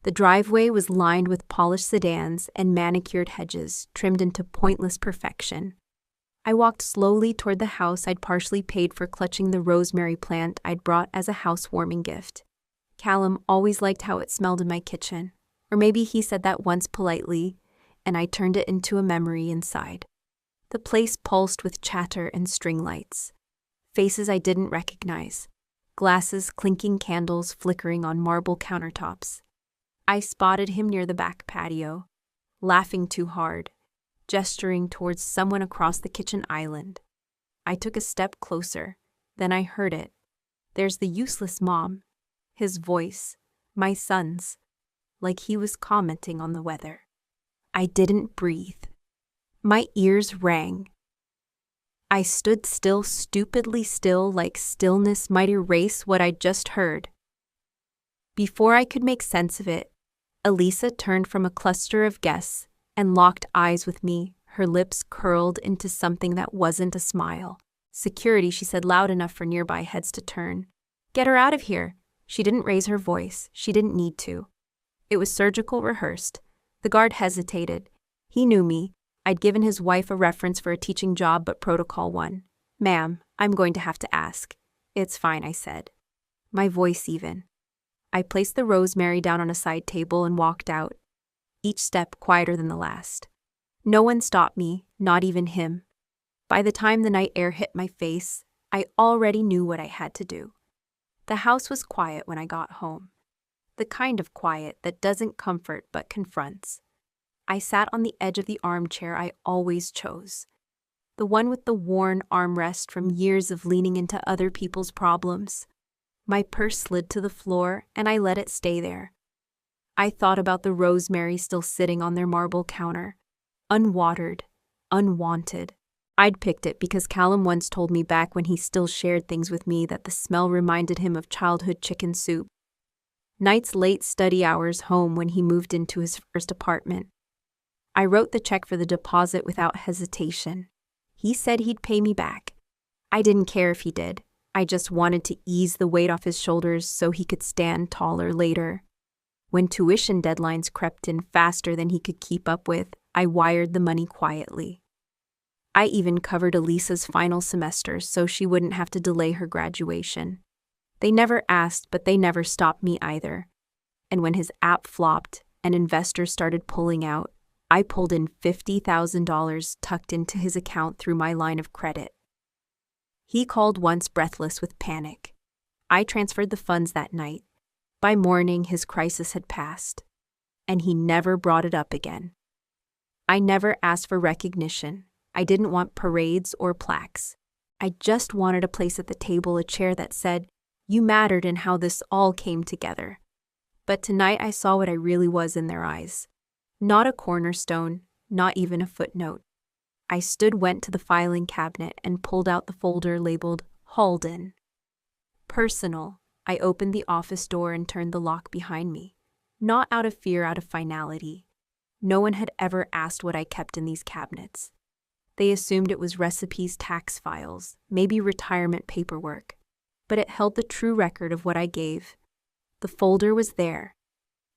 The driveway was lined with polished sedans and manicured hedges, trimmed into pointless perfection. I walked slowly toward the house I'd partially paid for, clutching the rosemary plant I'd brought as a housewarming gift. Callum always liked how it smelled in my kitchen. Or maybe he said that once politely, and I turned it into a memory inside. The place pulsed with chatter and string lights. Faces I didn't recognize. Glasses, clinking candles flickering on marble countertops. I spotted him near the back patio, laughing too hard, gesturing towards someone across the kitchen island. I took a step closer, then I heard it. There's the useless mom. His voice, my son's, like he was commenting on the weather. I didn't breathe. My ears rang. I stood still, stupidly still, like stillness might erase what I'd just heard. Before I could make sense of it, Elisa turned from a cluster of guests and locked eyes with me, her lips curled into something that wasn't a smile. "Security," she said loud enough for nearby heads to turn. "Get her out of here." She didn't raise her voice. She didn't need to. It was surgical rehearsed. The guard hesitated. He knew me. I'd given his wife a reference for a teaching job, but protocol 1. "Ma'am, I'm going to have to ask." "It's fine," I said, my voice even. I placed the rosemary down on a side table and walked out, each step quieter than the last. No one stopped me, not even him. By the time the night air hit my face, I already knew what I had to do. The house was quiet when I got home. The kind of quiet that doesn't comfort but confronts. I sat on the edge of the armchair I always chose. The one with the worn armrest from years of leaning into other people's problems. My purse slid to the floor, and I let it stay there. I thought about the rosemary still sitting on their marble counter. Unwatered, unwanted. I'd picked it because Callum once told me back when he still shared things with me that the smell reminded him of childhood chicken soup. Nights late study hours home when he moved into his first apartment. I wrote the check for the deposit without hesitation. He said he'd pay me back. I didn't care if he did. I just wanted to ease the weight off his shoulders so he could stand taller later. When tuition deadlines crept in faster than he could keep up with, I wired the money quietly. I even covered Elisa's final semester so she wouldn't have to delay her graduation. They never asked, but they never stopped me either. And when his app flopped and investors started pulling out, I pulled in $50,000 tucked into his account through my line of credit. He called once, breathless with panic. I transferred the funds that night. By morning, his crisis had passed, and he never brought it up again. I never asked for recognition. I didn't want parades or plaques. I just wanted a place at the table, a chair that said, "You mattered in how this all came together." But tonight I saw what I really was in their eyes. Not a cornerstone, not even a footnote. I went to the filing cabinet and pulled out the folder labeled Halden. Personal. I opened the office door and turned the lock behind me. Not out of fear, out of finality. No one had ever asked what I kept in these cabinets. They assumed it was recipes, tax files, maybe retirement paperwork. But it held the true record of what I gave. The folder was there.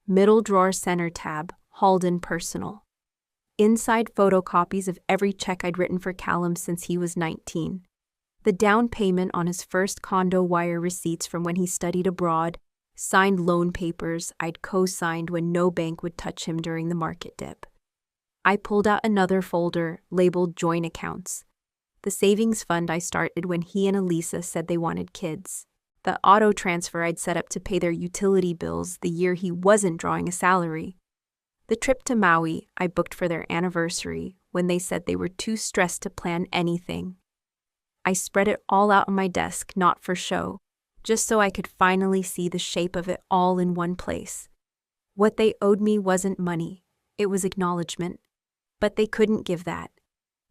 Middle drawer center tab, Halden Personal. Inside, photocopies of every check I'd written for Callum since he was 19. The down payment on his first condo, wire receipts from when he studied abroad, signed loan papers I'd co-signed when no bank would touch him during the market dip. I pulled out another folder labeled Joint Accounts. The savings fund I started when he and Elisa said they wanted kids. The auto transfer I'd set up to pay their utility bills the year he wasn't drawing a salary. The trip to Maui I booked for their anniversary when they said they were too stressed to plan anything. I spread it all out on my desk, not for show, just so I could finally see the shape of it all in one place. What they owed me wasn't money, it was acknowledgement. But they couldn't give that.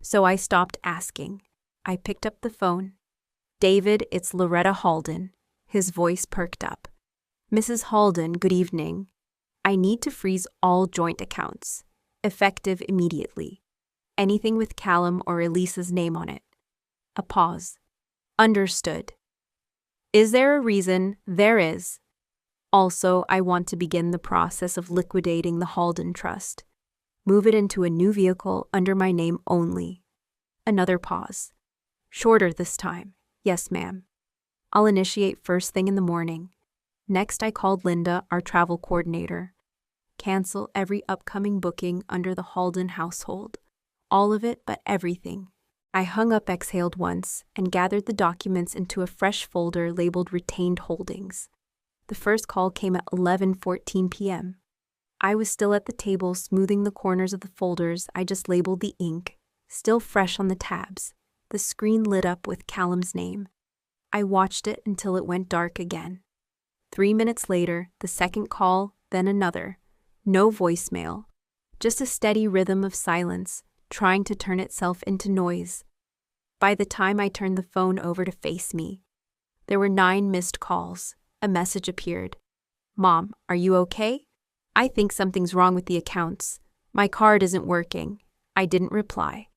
So I stopped asking. I picked up the phone. "David, it's Loretta Halden." His voice perked up. "Mrs. Halden, good evening. I need to freeze all joint accounts. Effective immediately. Anything with Callum or Elisa's name on it." A pause. "Understood." "Is there a reason?" "There is." Also, I want to begin the process of liquidating the Halden Trust. Move it into a new vehicle under my name only. Another pause. Shorter this time. Yes, ma'am. I'll initiate first thing in the morning. Next, I called Linda, our travel coordinator. Cancel every upcoming booking under the Halden household. All of it, but everything. I hung up, exhaled once, and gathered the documents into a fresh folder labeled Retained Holdings. The first call came at 11:14 p.m. I was still at the table smoothing the corners of the folders I just labeled the ink, still fresh on the tabs. The screen lit up with Callum's name. I watched it until it went dark again. 3 minutes later, the second call, then another. No voicemail. Just a steady rhythm of silence, trying to turn itself into noise. By the time I turned the phone over to face me, there were 9 missed calls. A message appeared. Mom, are you okay? I think something's wrong with the accounts. My card isn't working. I didn't reply.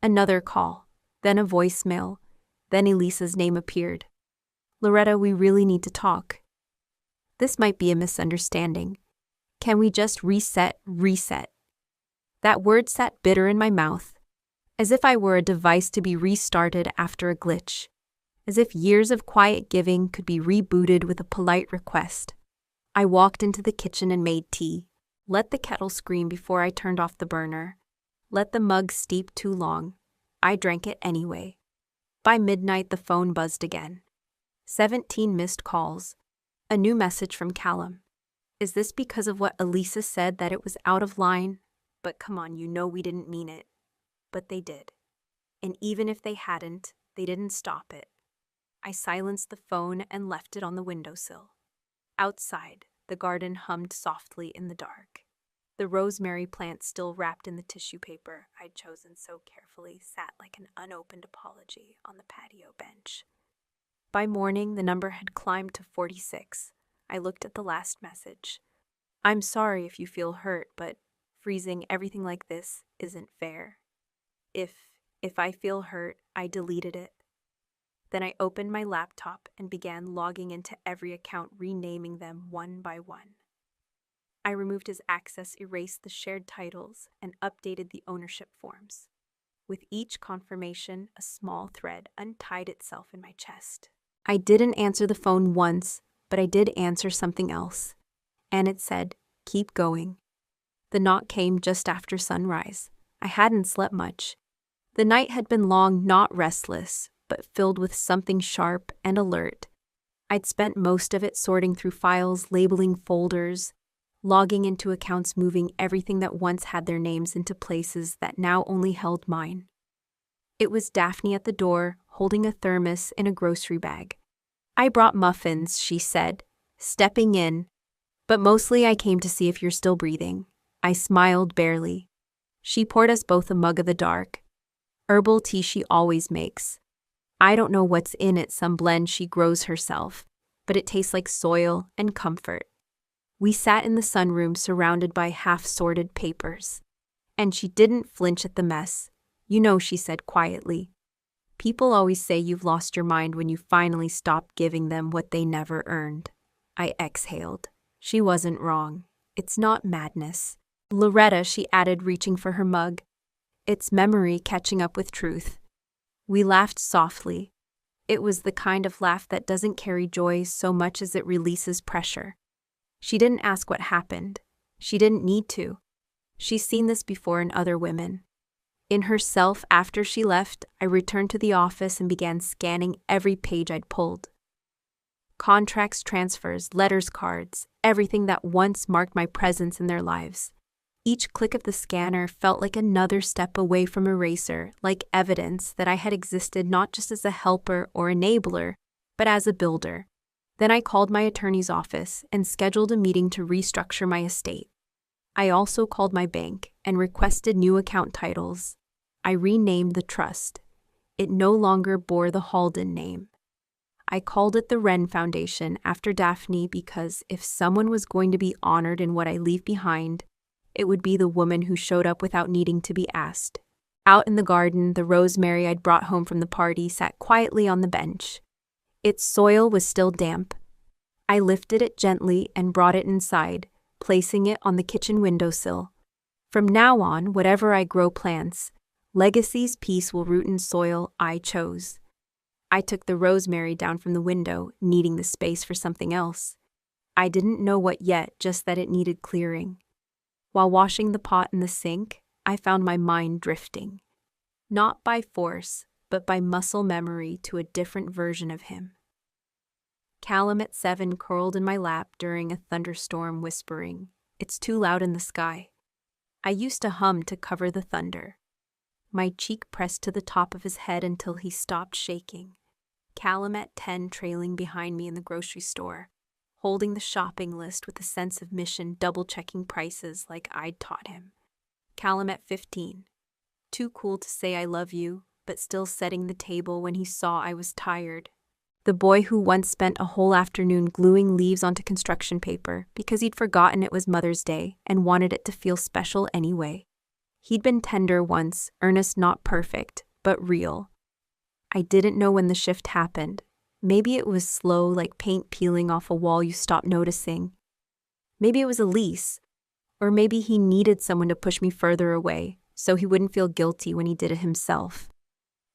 Another call, then a voicemail, then Elisa's name appeared. Loretta, we really need to talk. This might be a misunderstanding. Can we just reset? That word sat bitter in my mouth, as if I were a device to be restarted after a glitch. As if years of quiet giving could be rebooted with a polite request. I walked into the kitchen and made tea. Let the kettle scream before I turned off the burner. Let the mug steep too long. I drank it anyway. By midnight, the phone buzzed again. 17 missed calls. A new message from Callum. Is this because of what Elisa said, that it was out of line? But come on, you know we didn't mean it. But they did. And even if they hadn't, they didn't stop it. I silenced the phone and left it on the windowsill. Outside, the garden hummed softly in the dark. The rosemary plant, still wrapped in the tissue paper I'd chosen so carefully, sat like an unopened apology on the patio bench. By morning, the number had climbed to 46. I looked at the last message. I'm sorry if you feel hurt, but freezing everything like this isn't fair. If I feel hurt, I deleted it. Then I opened my laptop and began logging into every account, renaming them one by one. I removed his access, erased the shared titles, and updated the ownership forms. With each confirmation, a small thread untied itself in my chest. I didn't answer the phone once, but I did answer something else. And it said, keep going. The knock came just after sunrise. I hadn't slept much. The night had been long, not restless, but filled with something sharp and alert. I'd spent most of it sorting through files, labeling folders, logging into accounts, moving everything that once had their names into places that now only held mine. It was Daphne at the door, holding a thermos in a grocery bag. I brought muffins, she said, stepping in, but mostly I came to see if you're still breathing. I smiled barely. She poured us both a mug of the dark herbal tea she always makes. I don't know what's in it, some blend she grows herself, but it tastes like soil and comfort. We sat in the sunroom surrounded by half-sorted papers. And she didn't flinch at the mess. You know, she said quietly. People always say you've lost your mind when you finally stop giving them what they never earned. I exhaled. She wasn't wrong. It's not madness. Loretta, she added, reaching for her mug. It's memory catching up with truth. We laughed softly. It was the kind of laugh that doesn't carry joy so much as it releases pressure. She didn't ask what happened. She didn't need to. She's seen this before in other women. In herself, after she left, I returned to the office and began scanning every page I'd pulled. Contracts, transfers, letters, cards, everything that once marked my presence in their lives. Each click of the scanner felt like another step away from erasure, like evidence that I had existed not just as a helper or enabler, but as a builder. Then I called my attorney's office and scheduled a meeting to restructure my estate. I also called my bank and requested new account titles. I renamed the trust. It no longer bore the Halden name. I called it the Wren Foundation after Daphne because if someone was going to be honored in what I leave behind, it would be the woman who showed up without needing to be asked. Out in the garden, the rosemary I'd brought home from the party sat quietly on the bench. Its soil was still damp, I lifted it gently and brought it inside, placing it on the kitchen windowsill. From now on, whatever I grow plants, Legacy's peace will root in soil I chose. I took the rosemary down from the window, needing the space for something else. I didn't know what yet, just that it needed clearing. While washing the pot in the sink, I found my mind drifting. Not by force, but by muscle memory to a different version of him. Callum at 7 curled in my lap during a thunderstorm, whispering, "It's too loud in the sky." I used to hum to cover the thunder. My cheek pressed to the top of his head until he stopped shaking. Callum at 10 trailing behind me in the grocery store, holding the shopping list with a sense of mission, double-checking prices like I'd taught him. Callum at 15, too cool to say I love you, but still setting the table when he saw I was tired. The boy who once spent a whole afternoon gluing leaves onto construction paper because he'd forgotten it was Mother's Day and wanted it to feel special anyway. He'd been tender once, earnest, not perfect, but real. I didn't know when the shift happened. Maybe it was slow, like paint peeling off a wall you stop noticing. Maybe it was a lease. Or maybe he needed someone to push me further away so he wouldn't feel guilty when he did it himself.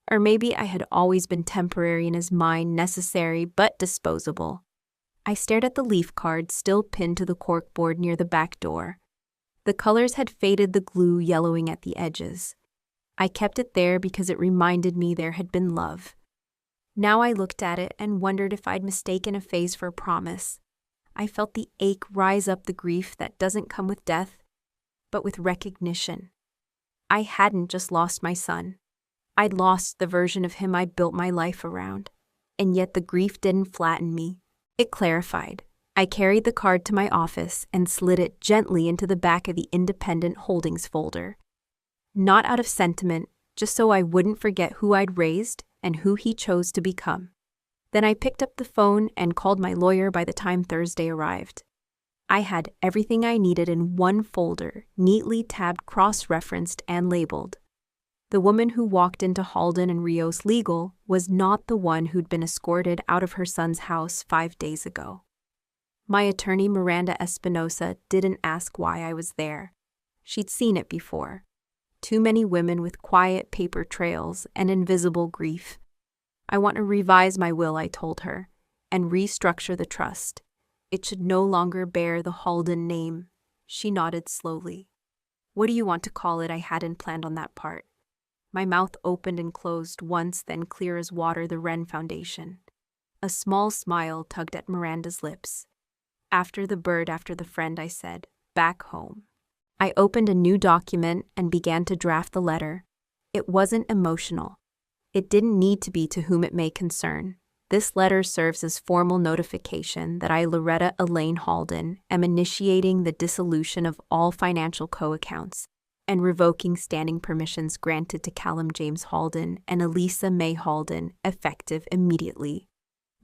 Or maybe I had always been temporary in his mind, necessary but disposable. I stared at the leaf card still pinned to the corkboard near the back door. The colors had faded, the glue yellowing at the edges. I kept it there because it reminded me there had been love. Now I looked at it and wondered if I'd mistaken a phase for a promise. I felt the ache rise up, the grief that doesn't come with death, but with recognition. I hadn't just lost my son. I'd lost the version of him I built my life around. And yet the grief didn't flatten me. It clarified. I carried the card to my office and slid it gently into the back of the independent holdings folder. Not out of sentiment, just so I wouldn't forget who I'd raised and who he chose to become. Then I picked up the phone and called my lawyer by the time Thursday arrived. I had everything I needed in one folder, neatly tabbed, cross-referenced, and labeled. The woman who walked into Halden and Rios Legal was not the one who'd been escorted out of her son's house 5 days ago. My attorney, Miranda Espinosa, didn't ask why I was there. She'd seen it before. Too many women with quiet paper trails and invisible grief. I want to revise my will, I told her, and restructure the trust. It should no longer bear the Halden name. She nodded slowly. What do you want to call it? I hadn't planned on that part. My mouth opened and closed once, then clear as water, the Wren Foundation. A small smile tugged at Miranda's lips. After the bird, after the friend, I said, back home. I opened a new document and began to draft the letter. It wasn't emotional. It didn't need to be to whom it may concern. This letter serves as formal notification that I, Loretta Elaine Halden, am initiating the dissolution of all financial co-accounts and revoking standing permissions granted to Callum James Halden and Elisa May Halden, effective immediately.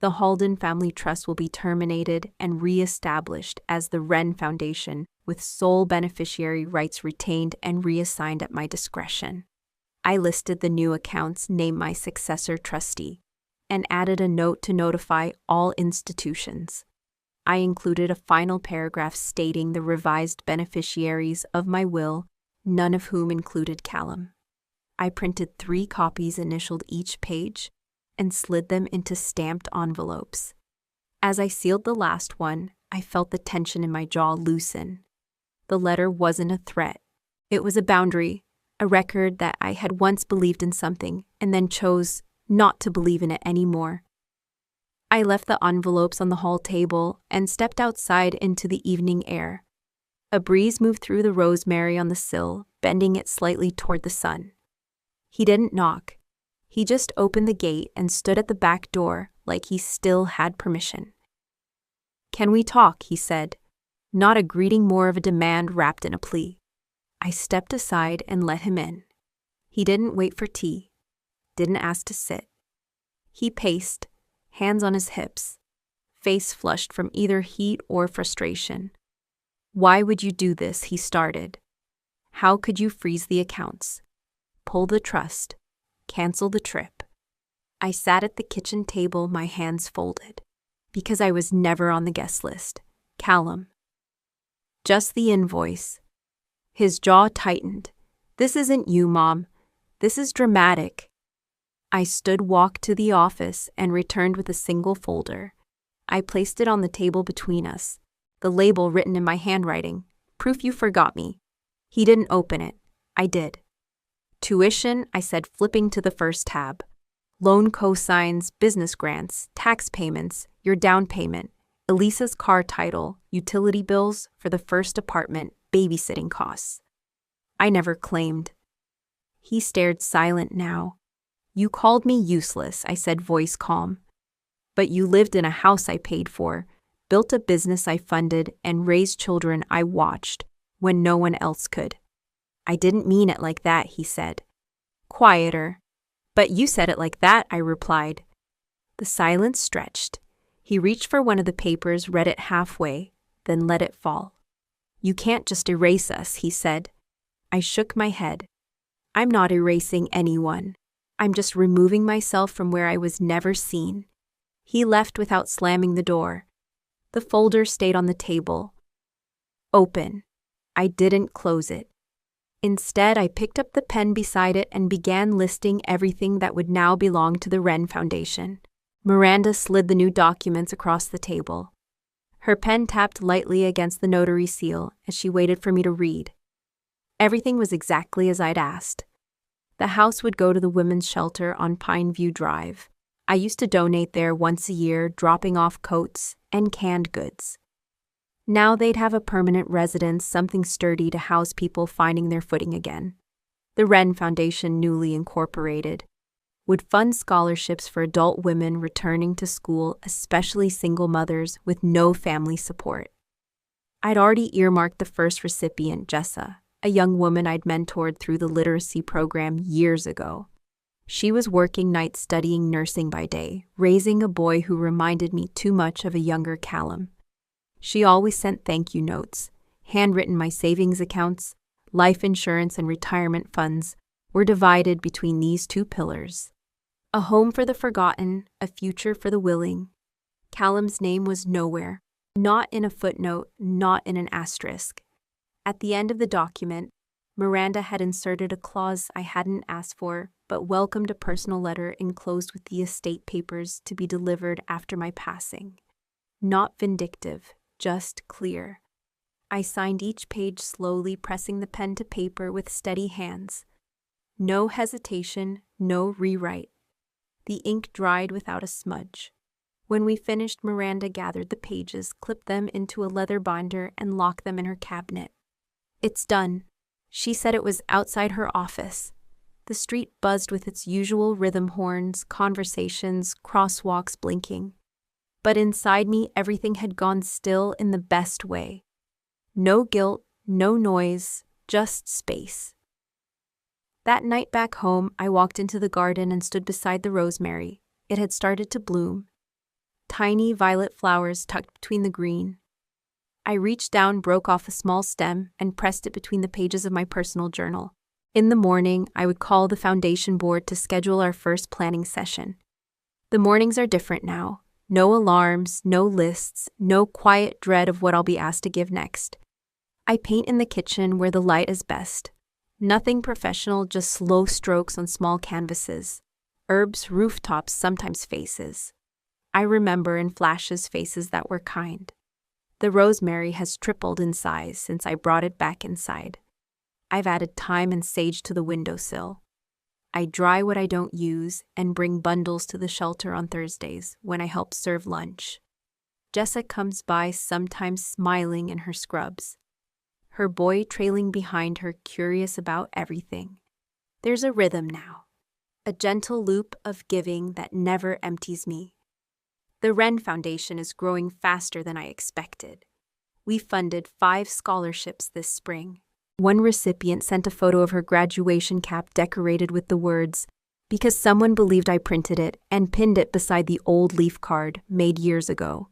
The Halden Family Trust will be terminated and re-established as the Wren Foundation, with sole beneficiary rights retained and reassigned at my discretion. I listed the new accounts, named my successor trustee, and added a note to notify all institutions. I included a final paragraph stating the revised beneficiaries of my will, none of whom included Callum. I printed 3 copies, initialed each page, and slid them into stamped envelopes. As I sealed the last one, I felt the tension in my jaw loosen. The letter wasn't a threat. It was a boundary, a record that I had once believed in something and then chose not to believe in it anymore. I left the envelopes on the hall table and stepped outside into the evening air. A breeze moved through the rosemary on the sill, bending it slightly toward the sun. He didn't knock. He just opened the gate and stood at the back door like he still had permission. "Can we talk?" he said, not a greeting, more of a demand wrapped in a plea. I stepped aside and let him in. He didn't wait for tea, didn't ask to sit. He paced, hands on his hips, face flushed from either heat or frustration. "Why would you do this?" he started. "How could you freeze the accounts? Pull the trust? Cancel the trip?" I sat at the kitchen table, my hands folded. Because I was never on the guest list. Callum. Just the invoice. His jaw tightened. This isn't you, Mom. This is dramatic. I walked to the office and returned with a single folder. I placed it on the table between us, the label written in my handwriting. Proof you forgot me. He didn't open it. I did. Tuition, I said, flipping to the first tab. Loan cosigns, business grants, tax payments, your down payment, Elisa's car title, utility bills for the first apartment, babysitting costs. I never claimed. He stared silent now. You called me useless, I said, voice calm. But you lived in a house I paid for, built a business I funded, and raised children I watched when no one else could. I didn't mean it like that, he said. Quieter. But you said it like that, I replied. The silence stretched. He reached for one of the papers, read it halfway, then let it fall. You can't just erase us, he said. I shook my head. I'm not erasing anyone. I'm just removing myself from where I was never seen. He left without slamming the door. The folder stayed on the table. Open. I didn't close it. Instead, I picked up the pen beside it and began listing everything that would now belong to the Wren Foundation. Miranda slid the new documents across the table. Her pen tapped lightly against the notary seal as she waited for me to read. Everything was exactly as I'd asked. The house would go to the women's shelter on Pineview Drive. I used to donate there once a year, dropping off coats and canned goods. Now they'd have a permanent residence, something sturdy to house people finding their footing again. The Wren Foundation, newly incorporated, would fund scholarships for adult women returning to school, especially single mothers with no family support. I'd already earmarked the first recipient, Jessa, a young woman I'd mentored through the literacy program years ago. She was working nights studying nursing by day, raising a boy who reminded me too much of a younger Callum. She always sent thank you notes. Handwritten, my savings accounts, life insurance, and retirement funds were divided between these two pillars. A home for the forgotten, a future for the willing. Callum's name was nowhere, not in a footnote, not in an asterisk. At the end of the document, Miranda had inserted a clause I hadn't asked for, but welcomed a personal letter enclosed with the estate papers to be delivered after my passing. Not vindictive, just clear. I signed each page slowly, pressing the pen to paper with steady hands. No hesitation, no rewrite. The ink dried without a smudge. When we finished, Miranda gathered the pages, clipped them into a leather binder, and locked them in her cabinet. It's done. She said it was outside her office. The street buzzed with its usual rhythm horns, conversations, crosswalks blinking. But inside me, everything had gone still in the best way. No guilt, no noise, just space. That night back home, I walked into the garden and stood beside the rosemary. It had started to bloom. Tiny violet flowers tucked between the green. I reached down, broke off a small stem, and pressed it between the pages of my personal journal. In the morning, I would call the foundation board to schedule our first planning session. The mornings are different now. No alarms, no lists, no quiet dread of what I'll be asked to give next. I paint in the kitchen where the light is best. Nothing professional, just slow strokes on small canvases. Herbs, rooftops, sometimes faces. I remember in flashes faces that were kind. The rosemary has tripled in size since I brought it back inside. I've added thyme and sage to the windowsill. I dry what I don't use and bring bundles to the shelter on Thursdays when I help serve lunch. Jessa comes by, sometimes smiling in her scrubs. Her boy trailing behind her, curious about everything. There's a rhythm now. A gentle loop of giving that never empties me. The Wren Foundation is growing faster than I expected. We funded 5 scholarships this spring. One recipient sent a photo of her graduation cap decorated with the words, "Because someone believed I printed it," and pinned it beside the old leaf card made years ago.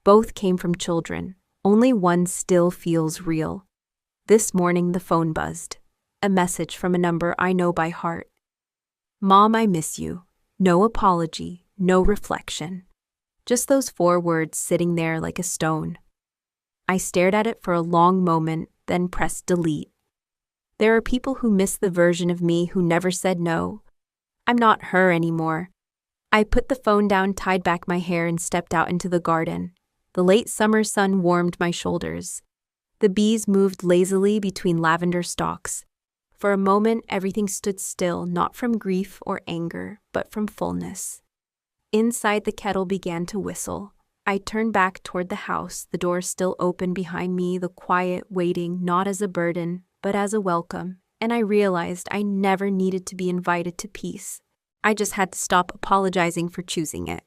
Both came from children. Only one still feels real. This morning the phone buzzed. A message from a number I know by heart. "Mom, I miss you. No apology, no reflection. Just those 4 words sitting there like a stone. I stared at it for a long moment, then pressed delete. There are people who miss the version of me who never said no. I'm not her anymore. I put the phone down, tied back my hair, and stepped out into the garden. The late summer sun warmed my shoulders. The bees moved lazily between lavender stalks. For a moment, everything stood still, not from grief or anger, but from fullness. Inside, the kettle began to whistle. I turned back toward the house, the door still open behind me, the quiet waiting not as a burden, but as a welcome, and I realized I never needed to be invited to peace. I just had to stop apologizing for choosing it.